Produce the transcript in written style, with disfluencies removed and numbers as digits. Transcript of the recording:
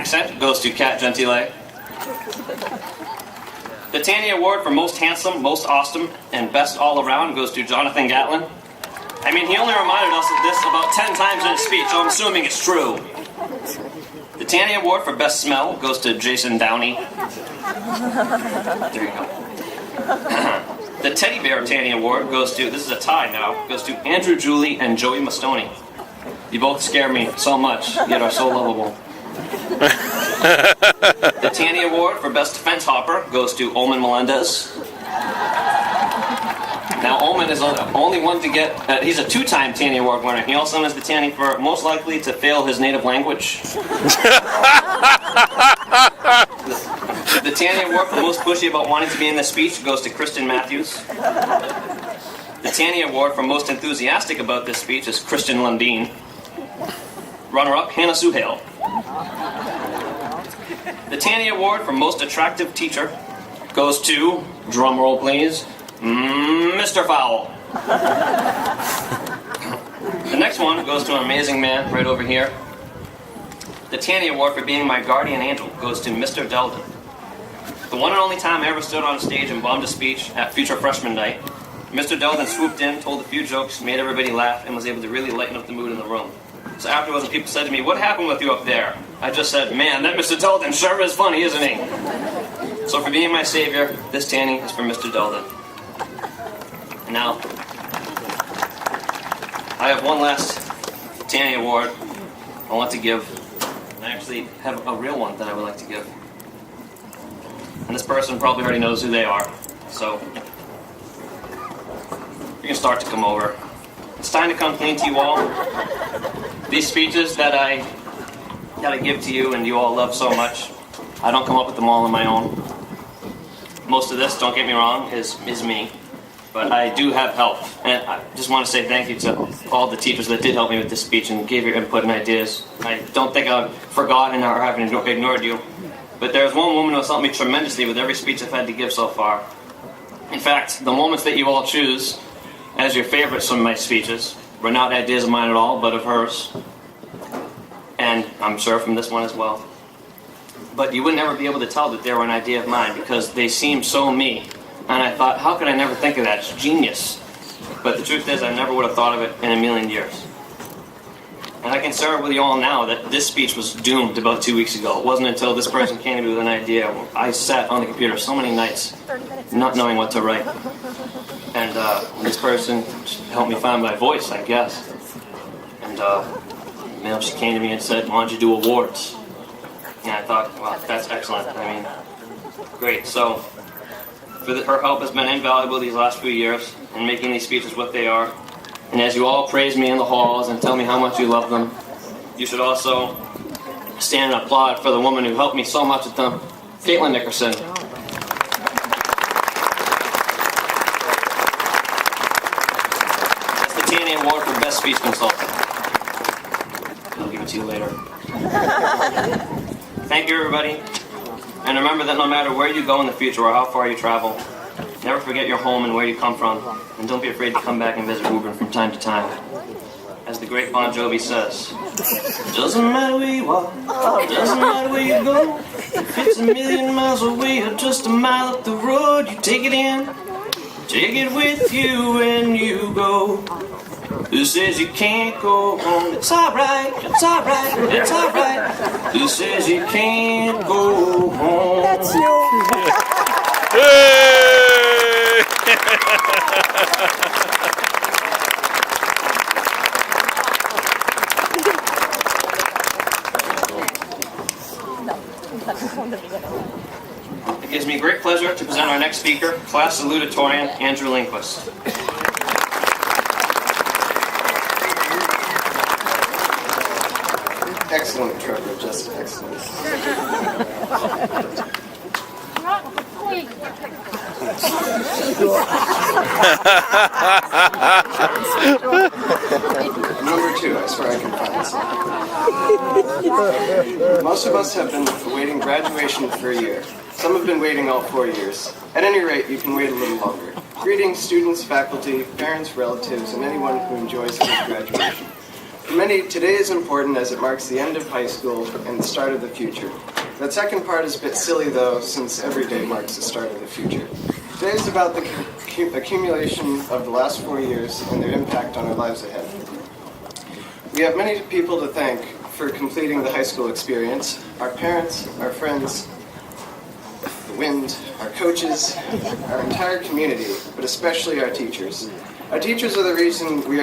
accent goes to Kat Gentile. The Tanny Award for most handsome, most awesome, and best all around goes to Jonathan Gatlin. I mean, he only reminded us of this about 10 times in his speech, so I'm assuming it's true. The Tanny Award for best smell goes to Jason Downey. There you go. The Teddy Bear Tanny Award goes to, this is a tie now, goes to Andrew Julie and Joey Mastoni. You both scare me so much, yet are so lovable. The Tanny Award for Best Fence Hopper goes to Omen Melendez. Now, Omen is the only one to get, he's a 2-time Tanny Award winner. He also has the Tanny for most likely to fail his native language. The Tanny Award for most pushy about wanting to be in the speech goes to Kristen Matthews. The Tanny Award for most enthusiastic about this speech is Christian Lundeen. Runner-up, Hannah Suhail. The Tanny Award for most attractive teacher goes to, drum roll please, Mr. Fowl. The next one goes to an amazing man right over here. The Tanny Award for being my guardian angel goes to Mr. Delden. The one and only time I ever stood on stage and bombed a speech at Future Freshman Night, Mr. Delden swooped in, told a few jokes, made everybody laugh, and was able to really lighten up the mood in the room. So afterwards, when people said to me, "What happened with you up there?" I just said, "Man, that Mr. Delden sure is funny, isn't he?" So for being my savior, this Tanny is for Mr. Delden. Now, I have one last Tanny Award I want to give. I actually have a real one that I would like to give. And this person probably already knows who they are. So, you can start to come over. It's time to come clean to you all. These speeches that I gotta give to you and you all love so much, I don't come up with them all on my own. Most of this, don't get me wrong, is me. But I do have help. And I just want to say thank you to all the teachers that did help me with this speech and gave your input and ideas. I don't think I've forgotten or haven't ignored you. But there's one woman who has helped me tremendously with every speech I've had to give so far. In fact, the moments that you all choose as your favorites from my speeches were not ideas of mine at all, but of hers. And I'm sure from this one as well. But you would never be able to tell that they were an idea of mine because they seemed so me. And I thought, how could I never think of that? It's genius. But the truth is, I never would have thought of it in a million years. And I can share with you all now that this speech was doomed about 2 weeks ago. It wasn't until this person came to me with an idea. I sat on the computer so many nights, not knowing what to write. And this person helped me find my voice, I guess. And she came to me and said, "Why don't you do awards?" And I thought, well, that's excellent. I mean, great. So, her help has been invaluable these last few years in making these speeches what they are. And as you all praise me in the halls and tell me how much you love them, you should also stand and applaud for the woman who helped me so much with them, Caitlin Nickerson. That's the Tanny Award for Best Speech Consultant. I'll give it to you later. Thank you, everybody. And remember that no matter where you go in the future or how far you travel, never forget your home and where you come from, and don't be afraid to come back and visit Woburn from time to time. As the great Bon Jovi says, doesn't matter where you are, doesn't matter where you go, if it's 1,000,000 miles away or just a mile up the road, you take it in, take it with you when you go. Who says you can't go home? It's alright, it's alright, it's alright. Who says you can't go home? That's you. It gives me great pleasure to present our next speaker, class salutatorian Andrew Lindquist. Excellent, Trevor, just excellent. Number 2, I swear I can find some. Most of us have been awaiting graduation for a year. Some have been waiting all 4 years. At any rate, you can wait a little longer. Greetings, students, faculty, parents, relatives, and anyone who enjoys his graduation. For many, today is important as it marks the end of high school and the start of the future. That second part is a bit silly though, since every day marks the start of the future. Today is about the accumulation of the last 4 years and their impact on our lives ahead. We have many people to thank for completing the high school experience: our parents, our friends, the wind, our coaches, our entire community, but especially our teachers. Our teachers are the reason we are